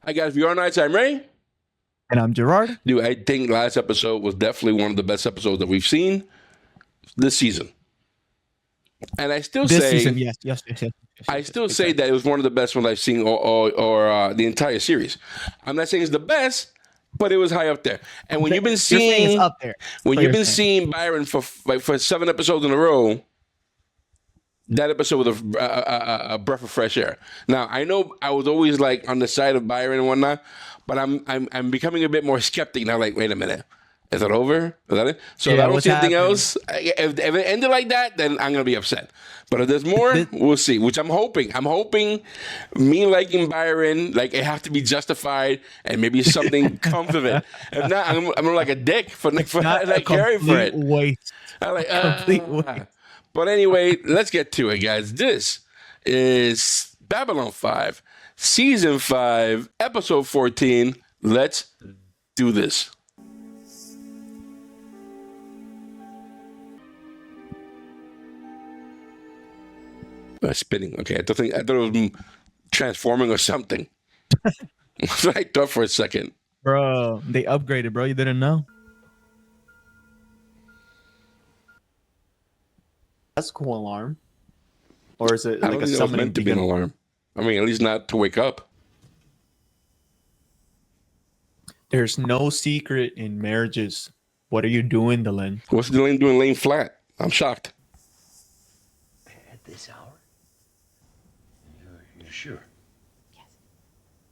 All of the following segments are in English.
I got Vir Nights. I'm Ray. And I'm Gerard. Dude, I think last episode was definitely one of the best episodes that we've seen this season. And I still This say, season, yes. I still say that it was one of the best ones I've seen, or the entire series. I'm not saying it's the best, but it was high up there. And when you've been seeing, it's up there. when you've been seeing Byron for 7 episodes in a row, that episode was a breath of fresh air. Now I know I was always like on the side of Byron and whatnot, but I'm becoming a bit more skeptic now. Like, wait a minute. Is it over? Is that it? So if I don't see anything else, if it ended like that, then I'm going to be upset. But if there's more, we'll see, which I'm hoping. I'm hoping me liking Byron, like it have to be justified and maybe something comes of it. If not, I'm like a dick for like caring for it. Waste. I'm like, waste. But anyway, let's get to it, guys. This is Babylon 5, Season 5, Episode 14. Let's do this. Spinning. Okay, I thought it was transforming or something. That's what I thought for a second. Bro, they upgraded, bro. You didn't know? That's a cool alarm. Or is it like a summoning meant to be an alarm? I mean, at least not to wake up. There's no secret in marriages. What are you doing, Dylan? What's Dylan doing laying flat? I'm shocked. At this hour? You're sure? Yes.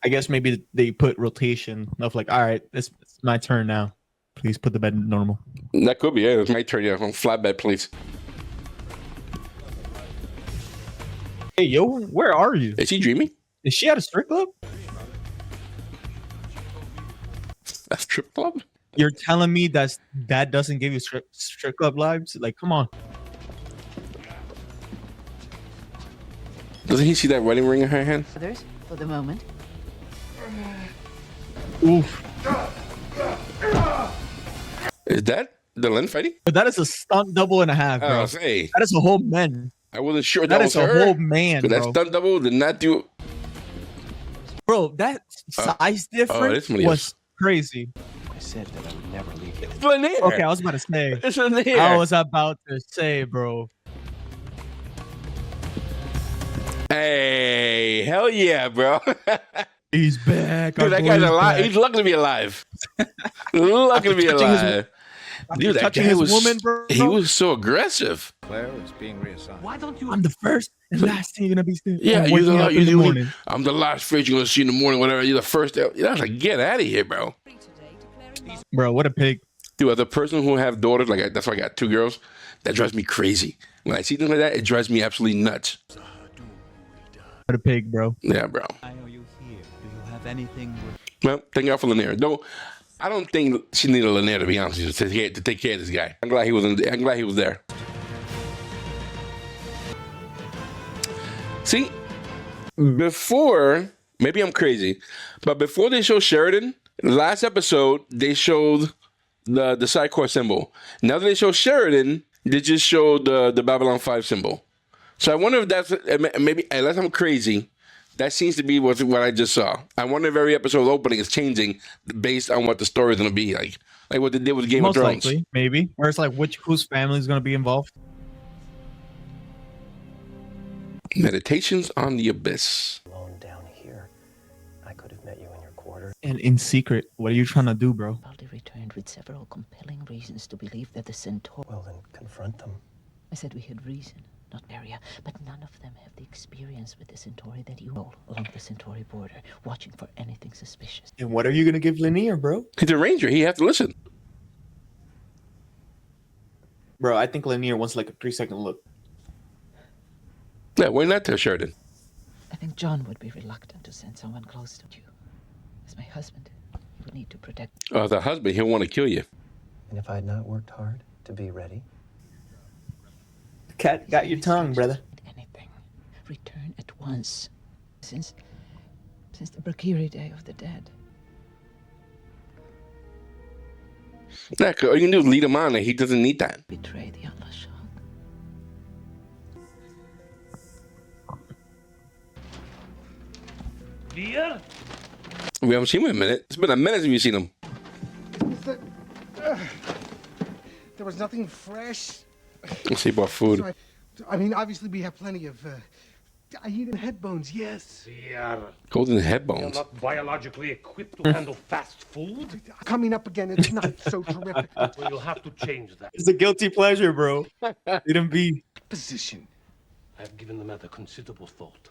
I guess maybe they put rotation of like, all right, it's my turn now. Please put the bed normal. That could be, yeah. It's my turn, yeah. On flat bed, please. Hey, yo, where are you? Is he dreaming? Is she at a strip club? A strip club? You're telling me that doesn't give you strip club vibes? Like, come on. Doesn't he see that wedding ring in her hand? Others, for the moment. Oof. Is that the Len fighting? But that is a stunt double and a half, bro. Hey. That is a whole man. I wasn't sure that was is a her. whole man, But bro. that stunt double did not do. Bro, that size difference was crazy. I said that I would never leave you. It's Lennier. Okay, I was about to say. It's Lennier. I was about to say, bro. Hey, hell yeah, bro. He's back. Dude, that guy's alive. He's lucky to be alive. Lucky to be alive. Dude, that guy was, woman, bro. He was so aggressive. Claire is being reassigned. Why don't you? I'm the first and last thing you're gonna be seeing. Yeah, you're the morning. I'm the last face you're gonna see in the morning, whatever. You're the first. I was like, get out of here, bro. Bro, what a pig. Dude, as a person who have daughters, like that's why I got 2 girls, that drives me crazy. When I see things like that, it drives me absolutely nuts. What a pig, bro. Yeah, bro. Why are you here? Do you have anything? Well, thank God for Lennier. No, I don't think she needed Lennier, to be honest with you, to take care of this guy. I'm glad he was there. See, before, maybe I'm crazy, but before they show Sheridan, last episode, they showed the side core symbol. Now that they show Sheridan, they just show the Babylon 5 symbol. So I wonder if that's, maybe, unless I'm crazy, that seems to be what I just saw. I wonder if every episode opening is changing based on what the story is going to be like what they did with Game of Thrones. Most likely, maybe. Or it's like whose family is going to be involved. Meditations on the Abyss. Alone down here. I could have met you in your quarters. And in secret, what are you trying to do, bro? Baldy returned with several compelling reasons to believe that the Centaur. Well, then confront them. I said we had reason, not barrier, but none of them have the experience with the Centauri that you roll along the Centauri border, watching for anything suspicious. And what are you going to give Lennier, bro? He's a ranger. He has to listen. Bro, I think Lennier wants like a 3-second look. Yeah, why not tell Sheridan? I think John would be reluctant to send someone close to you. As my husband, he would need to protect. The husband, he'll want to kill you. And if I had not worked hard to be ready? The cat got your tongue, brother. Anything. Return at once. Since the Brakiri Day of the Dead. Yeah, all you can do is lead him on, and he doesn't need that. Betray the Anla'shok. Vir? We haven't seen him in a minute. It's been a minute since we've seen him. There was nothing fresh. Let's see about food. So I mean, obviously we have plenty of eaten head bones, yes. Golden head You're bones. not biologically equipped to handle fast food. Coming up again, it's not so terrific. Well, you'll have to change that It's a guilty pleasure, bro. Didn't be. Position. I've given the matter considerable thought.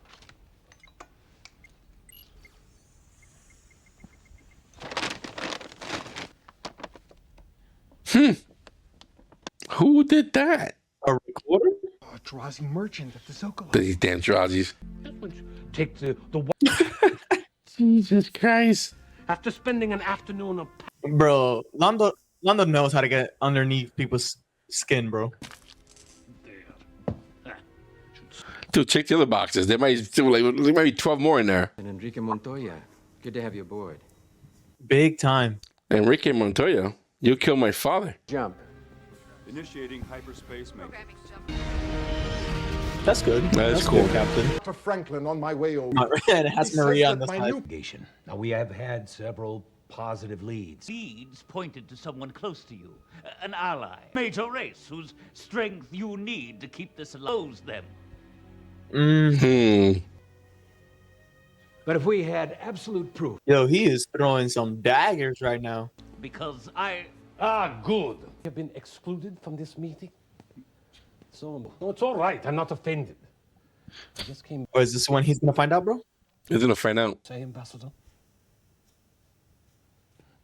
Who did that? A recorder? A Drazi merchant at the Zocalo. These damn Drazis. Take the Jesus Christ. after spending an afternoon of Bro, Londo knows how to get underneath people's skin, bro. Dude, check the other boxes. There might be 12 more in there. And Enrique Montoya, good to have you aboard. Big time. Enrique Montoya, you killed my father. Jump. Initiating hyperspace maintenance. That's good. That's cool. good, Captain. For Franklin on my way over. And it has Maria on the side. investigation. Now, we have had several positive leads. Leads pointed to someone close to you, an ally, major race whose strength you need to keep this alive. Them. But if we had absolute proof. Yo, he is throwing some daggers right now. Because I Good. Have been excluded from this meeting? So, no, it's all right. I'm not offended. I just came Or is this when he's gonna find out, bro? He's gonna find out. to say, Ambassador.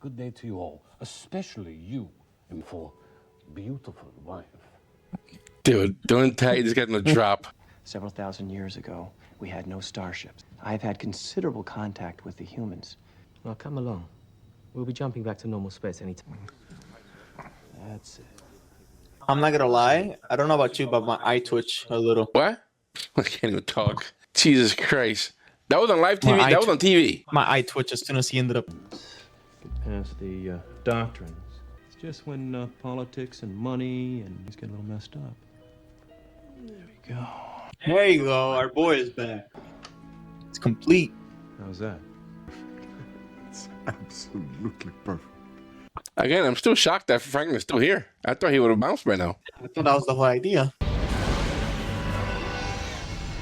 Good day to you all, especially you, and for beautiful wife. Dude, don't tell you this guy's gonna drop. Several thousand years ago, we had no starships. I've had considerable contact with the humans. Well, come along. We'll be jumping back to normal space anytime. That's it. I'm not gonna lie. I don't know about you, but my eye twitch a little. What? I can't even talk. Jesus Christ. That was on live TV? My That was on TV. My eye twitch as soon as he ended up. Past the doctrines. It's just when politics and money and things get a little messed up. There you go. Our boy is back. It's complete. How's that? Absolutely perfect. Again, I'm still shocked that Franklin's still here. I thought he would have bounced by now. I thought that was the whole idea.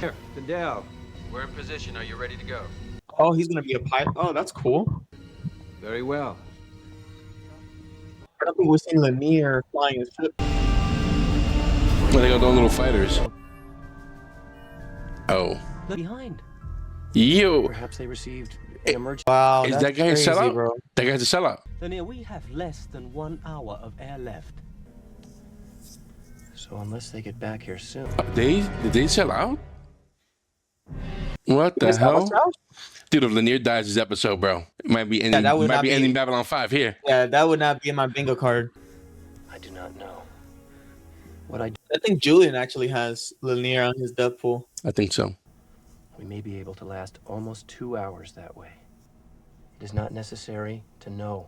Here, Fidel, we're in position. Are you ready to go? Oh, he's gonna be a pilot. Oh, that's cool. Very well. I don't think we've seen Lennier flying a ship. Well, they got those little fighters. Oh. Behind. Yo. Perhaps they received an emergency. Wow, Is that's that guy a crazy, sellout? bro. That guy's a sellout. Lennier, we have less than 1 hour of air left. So unless they get back here soon. Did they sell out? What the Guys, hell? what's out? Dude, if Lennier dies this episode, bro, it might be ending, that would might not be be- ending Babylon 5 here. Yeah, that would not be in my bingo card. I do not know. What I do, I think Julien actually has Lennier on his death pool. I think so. we may be able to last almost 2 hours that way. It is not necessary to know.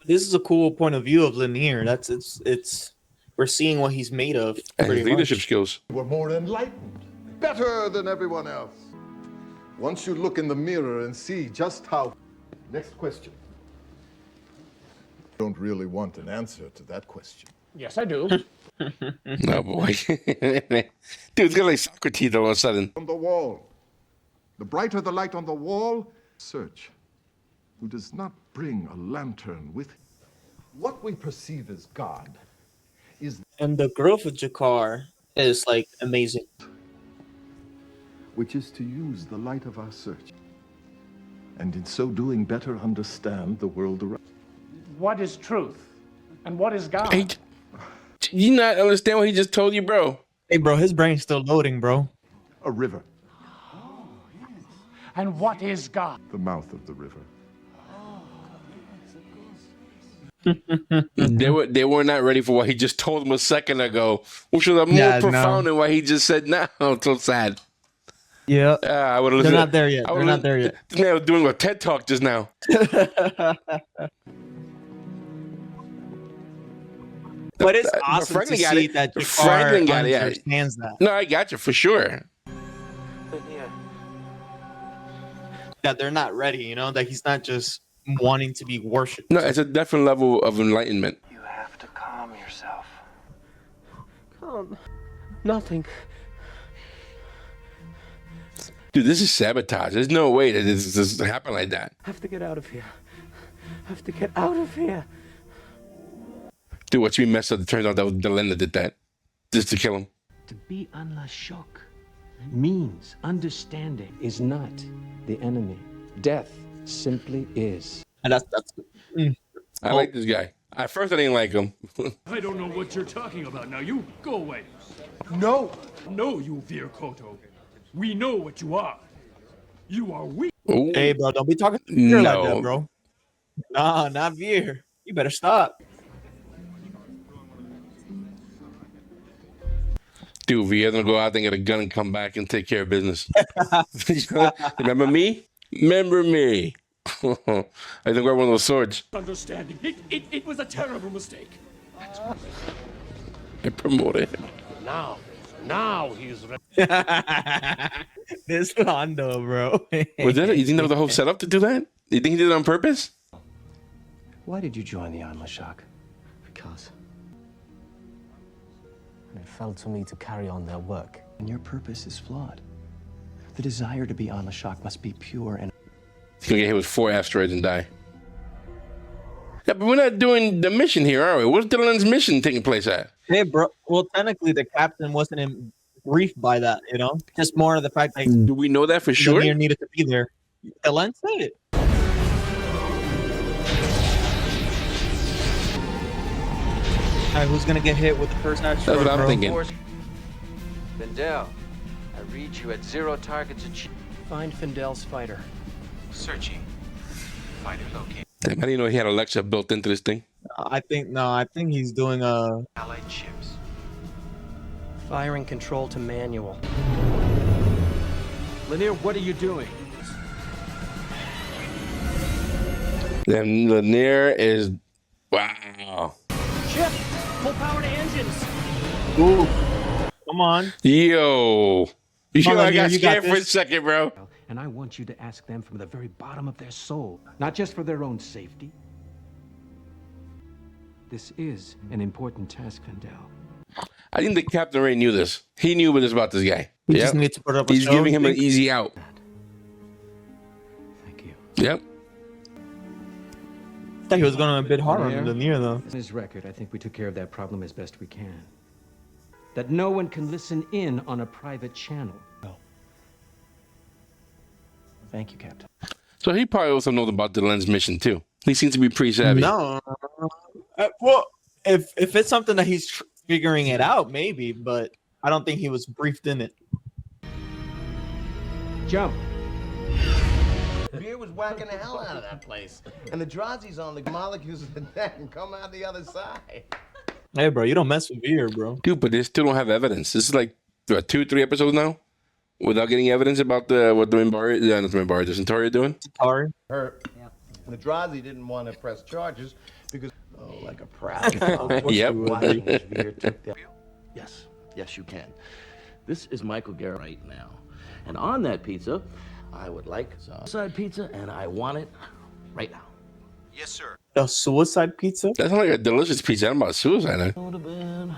This is a cool point of view of Lennier. That's it's we're seeing what he's made of. And pretty his leadership much. skills. We're more enlightened, better than everyone else. Once you look in the mirror and see just how... Next question. Don't really want an answer to that question. Yes, I do. Oh, boy. Dude, it's got like Socrates all of a sudden. On the wall. The brighter the light on the wall, search. Who does not bring a lantern with him. What we perceive as God is... And the growth of Jakar is like amazing. which is to use the light of our search. And in so doing, better understand the world around. What is truth? And what is God? Hey, you not understand what he just told you, bro? Hey, bro, his brain's still loading, bro. A river, And what is God? the mouth of the river. They were not ready for what he just told them a second ago, which was more Yeah, profound no. than what he just said now. It's so sad. Yeah. I would have They're not there yet. They're not there yet. This man was doing a TED talk just now. But it's But awesome to Franklin got see it. that Franklin Jakar got it, yeah. understands that. No, I got you for sure. that they're not ready. You know, that he's not just wanting to be worshipped. No, it's a different level of enlightenment. You have to calm yourself. Calm. Nothing. Dude, this is sabotage. There's no way that this happen like that. I have to get out of here. I have to get out of here. Dude, what's me messed up? It turns out that was Dylan that did that. Just to kill him. To be Anla'shok means understanding is not the enemy. Death simply is. And that's I like this guy. At first I didn't like him. I don't know what you're talking about now. You go away. No. No, you Vir Cotto. We know what you are. You are weak. Ooh. Hey, bro, don't be talking to Vir like No. that, bro. Nah, not Vir. You better stop. Dude, Vir gonna go out there and get a gun and come back and take care of business. Remember me? Remember me? I think we're one of those swords. Understanding. It was a terrible mistake. I promoted him. Now he's ready. This Londo, bro. Was that it? You think that was the whole setup to do that? You think he did it on purpose? Why did you join the Anla'shok? Because it fell to me to carry on their work. And your purpose is flawed. The desire to be Anla'shok must be pure and... He's gonna get hit with 4 asteroids and die. Yeah, but we're not doing the mission here, are we? What's Dylan's mission taking place at? Hey, bro. Well, technically, the captain wasn't briefed by that, you know? Just more of the fact that Do we know that for sure? Lennier needed to be there. Dylan said it. All right, who's going to get hit with the first asteroid, That's what I'm bro? thinking. Findel, I read you at 0 targets achieved. Find Findel's fighter. Searching. Fighter located. Damn, I didn't know he had Alexa built into this thing. I think he's doing Allied ships. Firing control to manual. Lennier, what are you doing? Then Lennier is wow. Ship! Full power to engines! Ooh. Come on. Yo. Come on, I Lennier, got you got scared for a this. second, bro. And I want you to ask them from the very bottom of their soul, not just for their own safety. This is an important task, Findel. I think the captain already knew this. He knew what was about this guy. He just needs to put up a He's show, giving him an think? easy out. Thank you. Yep. I thought he was going a bit harder on Lennier, though. In his record, I think we took care of that problem as best we can. That no one can listen in on a private channel. Thank you, Captain. So he probably also knows about Dylan's mission too. He seems to be pretty savvy. No. Well, if it's something that he's figuring it out, maybe, but I don't think he was briefed in it. Jump. Vir was whacking the hell out of that place. And the Drazi's on the molecules of the deck and come out the other side. Hey, bro, you don't mess with Vir, bro. Dude, but they still don't have evidence. This is like what, 2-3 episodes now without getting evidence about what the the Centauri are doing. Centauri. Her. Yeah. The Drazi didn't want to press charges because, like a proud. Yep. Yes, yes, you can. This is Michael Gerard right now. And on that pizza, I would like some side pizza, and I want it right now. Yes, sir. A suicide pizza? That's not like a delicious pizza. I'm about suicide. Eh? Would have been.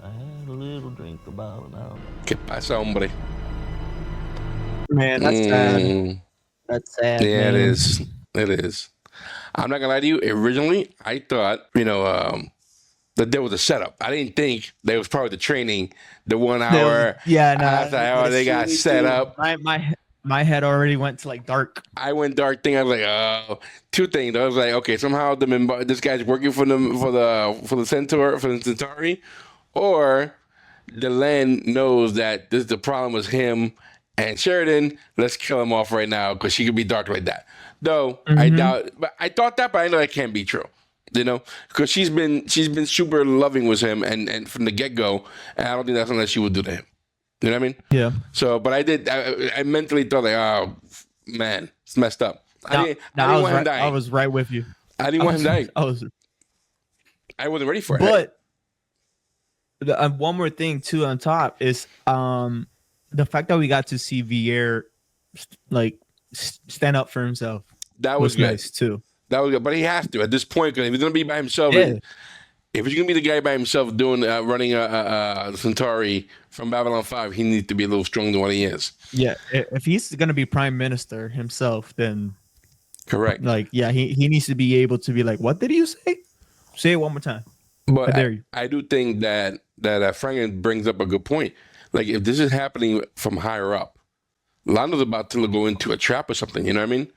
I had a little drink about an hour. ¿Qué pasa, hombre? Man, that's sad. That's sad. Yeah, man. it is. It is. I'm not gonna lie to you. Originally, I thought, that there was a setup. I didn't think there was part of the training, the 1 hour. After hour they got set up. My head already went to like dark. I went dark thing. I was like, oh, 2 things. I was like, okay, somehow this guy's working for the Centauri, or the Len knows that the problem was him and Sheridan. Let's kill him off right now because she could be dark like that. Though I doubt, but I thought that, but I know that can't be true. Because she's been super loving with him and from the get go, and I don't think that's something that she would do to him. You know what I mean? Yeah. So, but I mentally thought like, oh man, it's messed up. I didn't want him dying. I was right with you. I didn't want him dying. I wasn't ready for it. But one more thing too on top is the fact that we got to see Vir like stand up for himself. That was good. Nice too. That was good, but he has to at this point because if he's gonna be by himself. Yeah. If he's gonna be the guy by himself doing running a Centauri from Babylon 5, he needs to be a little stronger than what he is. Yeah, if he's gonna be prime minister himself, then correct. Like, yeah, he needs to be able to be like, what did you say? Say it one more time. But I dare you. I do think that Franklin brings up a good point. Like, if this is happening from higher up, Lando's about to go into a trap or something. You know what I mean?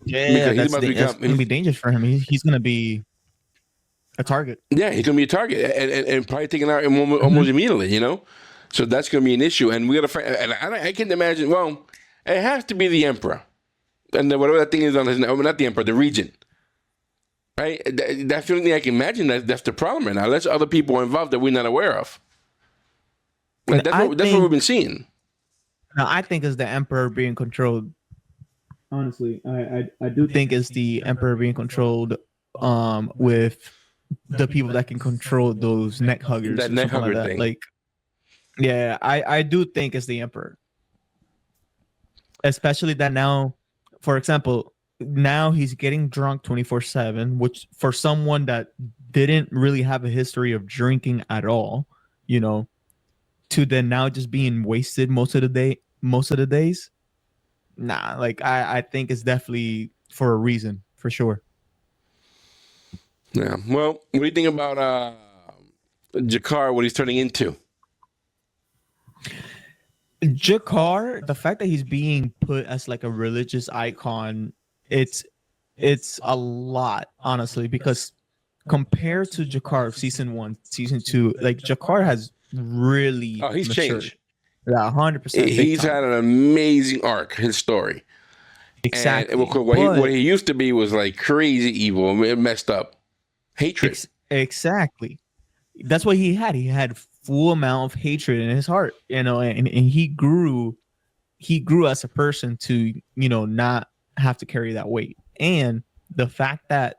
Yeah, that's going to be dangerous for him. He's going to be a target. Yeah, he's going to be a target and probably taken out almost immediately, you know? So that's going to be an issue. And we got to, and I can imagine, well, it has to be the emperor. And then whatever that thing is on his, not the emperor, the regent. Right? That's the only thing I can imagine that's the problem right now. Unless other people are involved that we're not aware of. Like, that's what we've been seeing. Now, I think it's the emperor being controlled. Honestly, I do think it's the emperor being controlled with the people that can control those neck huggers. That neck hugger thing. Like, yeah, I do think it's the emperor. Especially that now, for example, now he's getting drunk 24/7, which for someone that didn't really have a history of drinking at all, you know, to then now just being wasted most of the days. Nah, like I think it's definitely for a reason, for sure. Yeah. Well, what do you think about Jakar, what he's turning into? Jakar, the fact that he's being put as like a religious icon, it's a lot, honestly, because compared to Jakar of season 1, season 2, like Jakar has really he's matured. changed. Yeah, 100%. He's had an amazing arc, his story. Exactly. And what he used to be was like crazy evil, messed up. Hatred. Exactly. That's what he had. He had full amount of hatred in his heart, you know, and he grew as a person to, you know, not have to carry that weight. And the fact that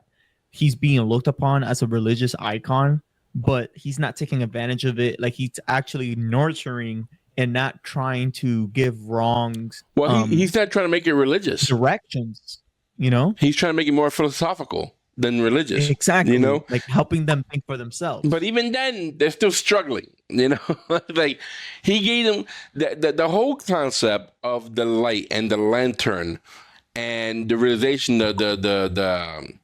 he's being looked upon as a religious icon, but he's not taking advantage of it. Like, he's actually nurturing and not trying to give wrongs. Well, he's not trying to make it religious directions, you know? He's trying to make it more philosophical than religious. Exactly. You know? Like helping them think for themselves. But even then, they're still struggling, you know? Like, he gave them the whole concept of the light and the lantern and the realization, the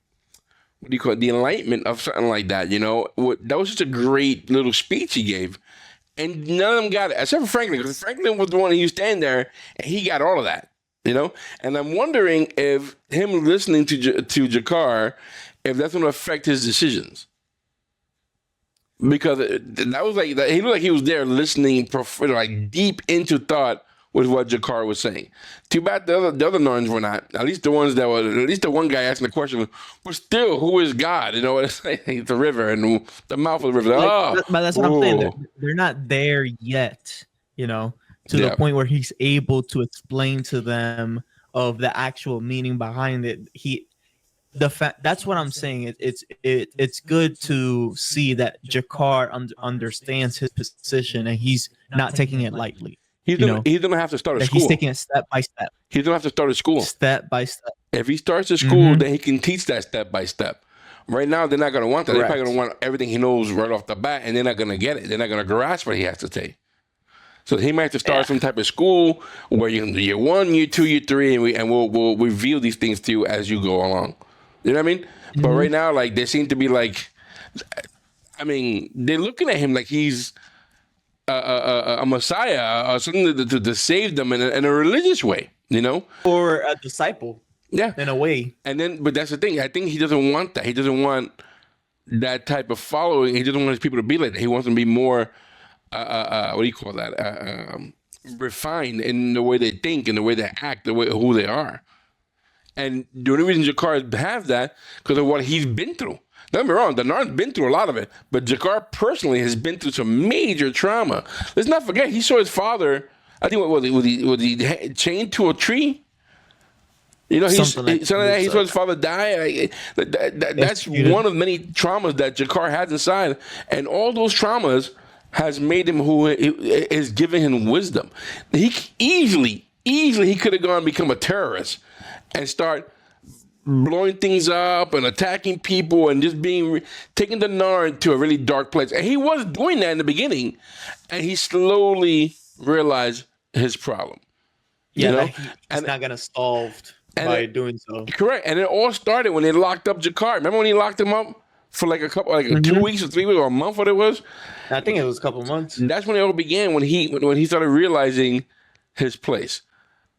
what do you call it? The enlightenment of something like that, you know? That was just a great little speech he gave. And none of them got it, except for Franklin, because Franklin was the one who stand there, and he got all of that, you know? And I'm wondering if him listening to Jakar, if that's going to affect his decisions. Because that was like, he looked like he was there listening, like deep into thought with what Jakar was saying. Too bad the other Narns were not. At least the ones that were, at least the one guy asking the question, but still, who is God? You know, it's like the river and the mouth of the river. Like, but that's what I'm saying. They're not there yet, you know, to the point where he's able to explain to them of the actual meaning behind it. That's what I'm saying. It's good to see that Jakar understands his position and he's not taking it lightly. He's gonna have to start a school. He's taking it step by step. He's gonna have to start a school. Step by step. If he starts a school, then he can teach that step by step. Right now, they're not gonna want that. Correct. They're probably gonna want everything he knows right off the bat, and they're not gonna get it. They're not gonna grasp what he has to take. So he might have to start some type of school where you can do year 1, year 2, year 3, and we'll reveal these things to you as you go along. You know what I mean? But right now, like, they seem to be like, I mean, they're looking at him like he's a messiah or something to save them in a religious way, you know, or a disciple. Yeah, in a way. And then, but that's the thing. I think he doesn't want that. He doesn't want that type of following. He doesn't want his people to be like that. He wants them to be more, what do you call that? Refined in the way they think, in the way they act, the way who they are. And the only reason Jakar has that because of what he's been through. Don't get me wrong, the Narn's been through a lot of it, but Jakar personally has been through some major trauma. Let's not forget, he saw his father, I think, was he chained to a tree? You know, he saw his father die. That's one of many traumas that Jakar has inside. And all those traumas has made him who is giving him wisdom. He easily easily he could have gone and become a terrorist and start blowing things up and attacking people and just taking the Narn to a really dark place. And he was doing that in the beginning, and he slowly realized his problem. Yeah, you know? He's not gonna solve by doing so. Correct. And it all started when they locked up Gerard. Remember when he locked him up for like 2 weeks or 3 weeks or a month, what it was? I think it was a couple months. And that's when it all began, when he started realizing his place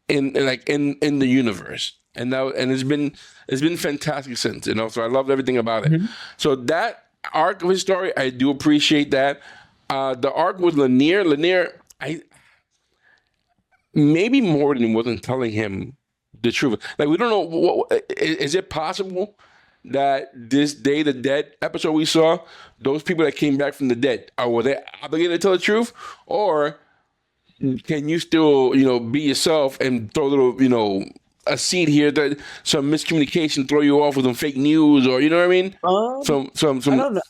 in the universe. And it's been fantastic since, you know. So I loved everything about it. So that arc of his story, I do appreciate that. The arc with Lennier, maybe Morden wasn't telling him the truth. Like, we don't know. Is it possible that this Day of the Dead episode we saw, those people that came back from the dead, were they obligated to tell the truth, or can you still, be yourself and throw a little, a seed here that some miscommunication throw you off with some fake news, or you know what I mean? Some. I don't know.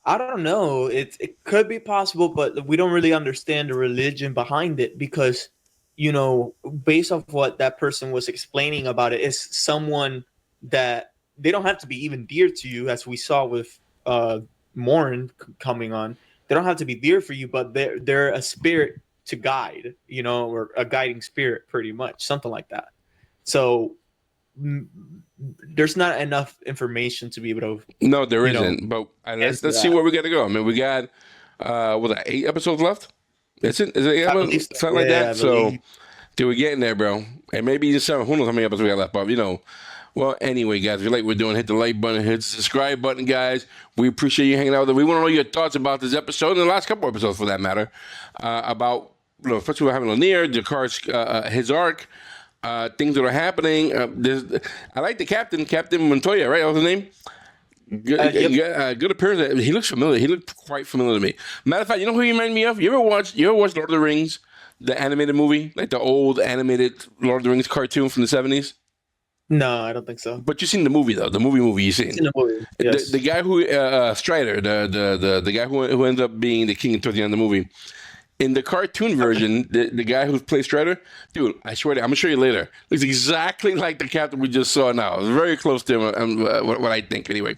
I don't know. It could be possible, but we don't really understand the religion behind it because, based off what that person was explaining about it, is someone that they don't have to be even dear to you, as we saw with Morin coming on. They don't have to be dear for you, but they're a spirit to guide, or a guiding spirit, pretty much, something like that. So there's not enough information to be able to. No, there isn't. But let's see where we got to go. I mean, we got 8 episodes left. Is it 8 episodes? Something like that. So, dude, we're getting there, bro. And maybe just 7. Who knows how many episodes we got left? But well, anyway, guys, if you like what we're doing, hit the like button, hit the subscribe button, guys. We appreciate you hanging out with us. We want to know your thoughts about this episode and the last couple episodes, for that matter, about first we're having Lennier, Gerard's his arc. Things that are happening. I like the Captain Montoya, right? That was his name. Good appearance. He looks familiar. He looked quite familiar to me. Matter of fact, you know who he reminded me of? You ever watch Lord of the Rings, the animated movie, like the old animated Lord of the Rings cartoon from the 70s? No, I don't think so. But you've seen the movie, though. The movie you've seen. The movie. Yes. The guy who Strider, the guy who ends up being the king towards the end of the movie. In the cartoon version, the guy who plays Strider, dude, I swear to you, I'm going to show you later. Looks exactly like the Captain we just saw now. It's very close to him, what I think, anyway.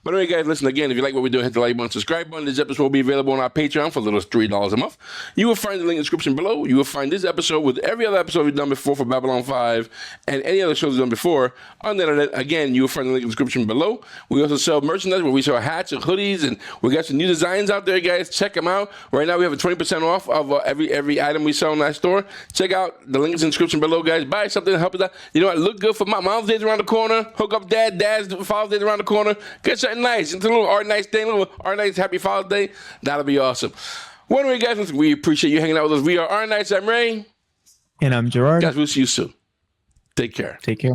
But anyway, guys, listen, again, if you like what we're doing, hit the like button, subscribe button. This episode will be available on our Patreon for a little $3 a month. You will find the link in the description below. You will find this episode with every other episode we've done before for Babylon 5 and any other shows we've done before on the internet. Again, you will find the link in the description below. We also sell merchandise where we sell hats and hoodies, and we got some new designs out there, guys. Check them out. Right now, we have a 20% off of every item we sell in that store. Check out the links in the description below, guys. Buy something to help us out. You know what? Look good for Mom's Day's around the corner. Hook up Dad's Father's Day's around the corner. Get something nice. It's a little Art Nice thing, little Art Nice Happy Father's Day. That'll be awesome. Well, anyway, guys, listen, we appreciate you hanging out with us. We are Art Nice. I'm Ray. And I'm Gerard. Guys, we'll see you soon. Take care. Take care.